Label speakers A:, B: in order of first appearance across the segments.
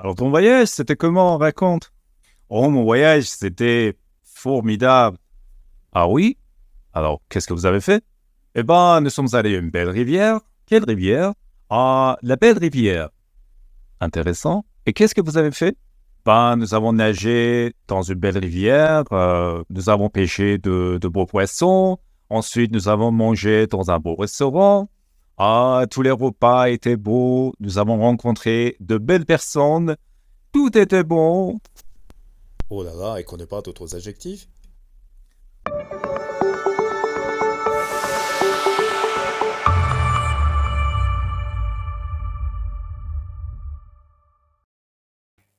A: Alors, ton voyage, c'était comment? Raconte. Oh, mon voyage, c'était formidable. Ah oui? Alors, qu'est-ce que vous avez fait? Eh ben, nous sommes allés à une belle rivière. Quelle rivière? Ah, la belle rivière. Intéressant. Et qu'est-ce que vous avez fait? Ben, nous avons nagé dans une belle rivière. Nous avons pêché de beaux poissons. Ensuite, nous avons mangé dans un beau restaurant. Ah, tous les repas étaient beaux. Nous avons rencontré de belles personnes. Tout était bon.
B: Oh là là, et connaît pas d'autres adjectifs?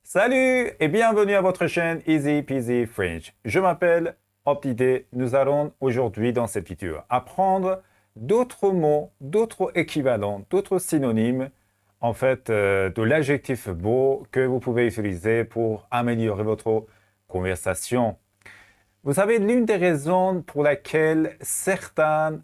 C: Salut et bienvenue à votre chaîne Easy Peasy French. Je m'appelle Optidé. Nous allons aujourd'hui dans cette vidéo apprendre d'autres mots, d'autres équivalents, d'autres synonymes de l'adjectif beau que vous pouvez utiliser pour améliorer votre conversation. Vous savez, l'une des raisons pour laquelle certains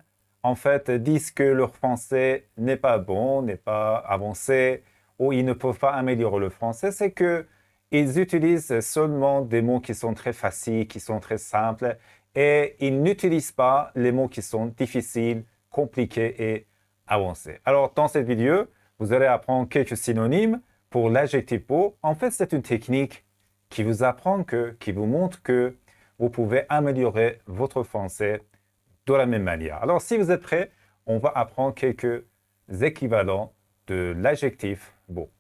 C: disent que leur français n'est pas bon, n'est pas avancé, ou ils ne peuvent pas améliorer le français, c'est que ils utilisent seulement des mots qui sont très faciles, qui sont très simples, et ils n'utilisent pas les mots qui sont difficiles, compliqués et avancés. Alors, dans cette vidéo, vous allez apprendre quelques synonymes pour l'adjectif beau. En fait, c'est une technique qui vous apprend qui vous montre que vous pouvez améliorer votre français de la même manière. Alors, si vous êtes prêts, on va apprendre quelques équivalents de l'adjectif beau.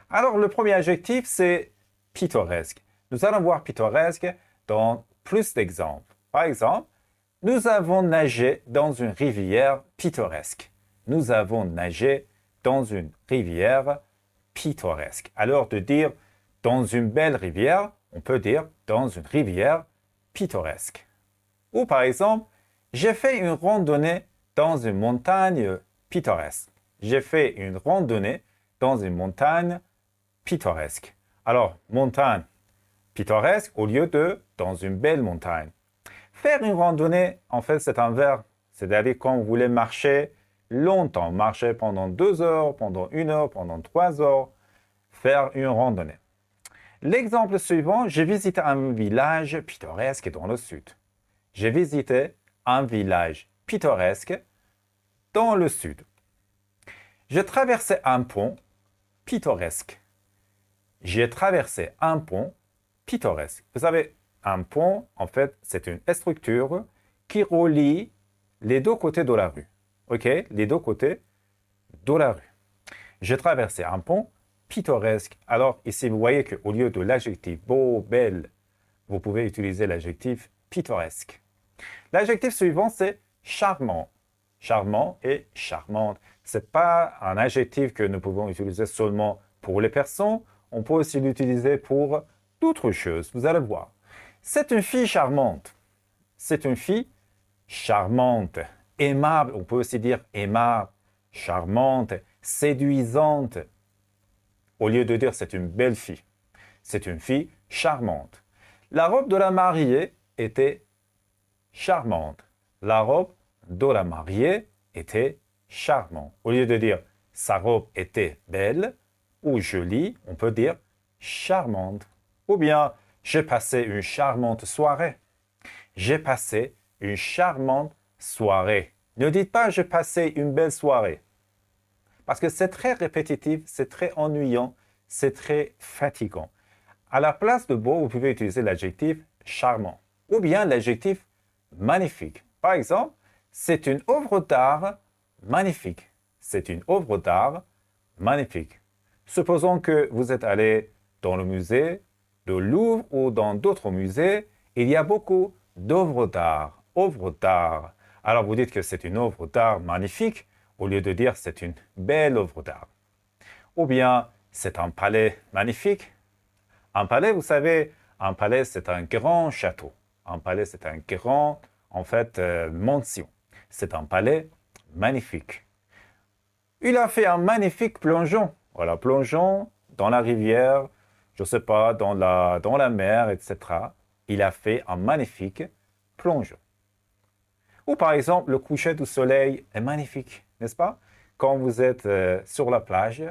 C: Alors, le premier adjectif, c'est pittoresque. Nous allons voir pittoresque dans plus d'exemples. Par exemple, nous avons nagé dans une rivière pittoresque. Nous avons nagé dans une rivière pittoresque. Alors, de dire dans une belle rivière, on peut dire dans une rivière pittoresque. Ou par exemple, j'ai fait une randonnée dans une montagne pittoresque. J'ai fait une randonnée dans une montagne pittoresque. Alors, montagne pittoresque au lieu de dans une belle montagne. Faire une randonnée, en fait, c'est un verbe. C'est-à-dire quand vous voulez marcher longtemps, marcher pendant 2 heures, pendant 1 heure, pendant 3 heures, faire une randonnée. L'exemple suivant, j'ai visité un village pittoresque dans le sud. J'ai visité un village pittoresque dans le sud. J'ai traversé un pont pittoresque. J'ai traversé un pont pittoresque. Vous savez, un pont, en fait, c'est une structure qui relie les deux côtés de la rue. OK? Les deux côtés de la rue. J'ai traversé un pont pittoresque. Alors, ici, vous voyez qu'au lieu de l'adjectif beau, belle, vous pouvez utiliser l'adjectif pittoresque. L'adjectif suivant, c'est charmant. Charmant et charmante. Ce n'est pas un adjectif que nous pouvons utiliser seulement pour les personnes. On peut aussi l'utiliser pour d'autres choses. Vous allez voir. C'est une fille charmante. C'est une fille charmante. Aimable, on peut aussi dire aimable, charmante, séduisante. Au lieu de dire c'est une belle fille. C'est une fille charmante. La robe de la mariée était charmante. La robe de la mariée était charmante. Au lieu de dire sa robe était belle ou jolie, on peut dire charmante. Ou bien j'ai passé une charmante soirée. J'ai passé une charmante soirée. Ne dites pas j'ai passé une belle soirée. Parce que c'est très répétitif, c'est très ennuyant, c'est très fatigant. À la place de beau, vous pouvez utiliser l'adjectif charmant ou bien l'adjectif magnifique. Par exemple, c'est une œuvre d'art magnifique. C'est une œuvre d'art magnifique. Supposons que vous êtes allé dans le musée de Louvre ou dans d'autres musées, il y a beaucoup d'œuvres d'art. Œuvres d'art. Alors vous dites que c'est une œuvre d'art magnifique au lieu de dire c'est une belle œuvre d'art. Ou bien c'est un palais magnifique. Un palais, vous savez, un palais c'est un grand château. Un palais c'est un grand, mansion. C'est un palais magnifique. Il a fait un magnifique plongeon. Voilà, plongeon dans la rivière, je ne sais pas, dans la mer, etc. Il a fait un magnifique plongeon. Ou par exemple, le coucher du soleil est magnifique, n'est-ce pas? Quand vous êtes sur la plage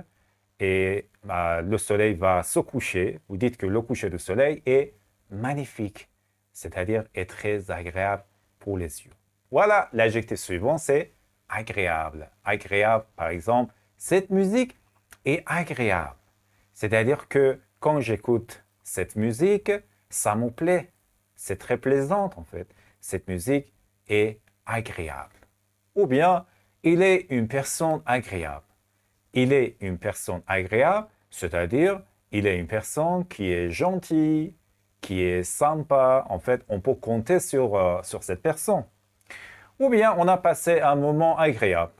C: et le soleil va se coucher, vous dites que le coucher du soleil est magnifique, c'est-à-dire est très agréable pour les yeux. Voilà, l'adjectif suivant, c'est agréable. Agréable, par exemple, cette musique est agréable. C'est-à-dire que quand j'écoute cette musique, ça me plaît. C'est très plaisant, en fait. Cette musique est agréable. Ou bien, il est une personne agréable. Il est une personne agréable, c'est-à-dire il est une personne qui est gentille, qui est sympa. En fait, on peut compter sur cette personne. Ou bien, on a passé un moment agréable.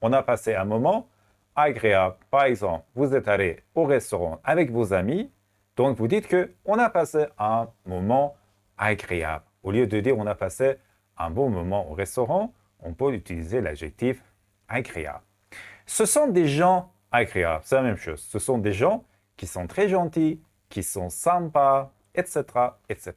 C: On a passé un moment agréable. Par exemple, vous êtes allé au restaurant avec vos amis, donc vous dites qu'on a passé un moment agréable. Au lieu de dire on a passé un bon moment au restaurant, on peut utiliser l'adjectif agréable. Ce sont des gens agréables, c'est la même chose. Ce sont des gens qui sont très gentils, qui sont sympas, etc., etc.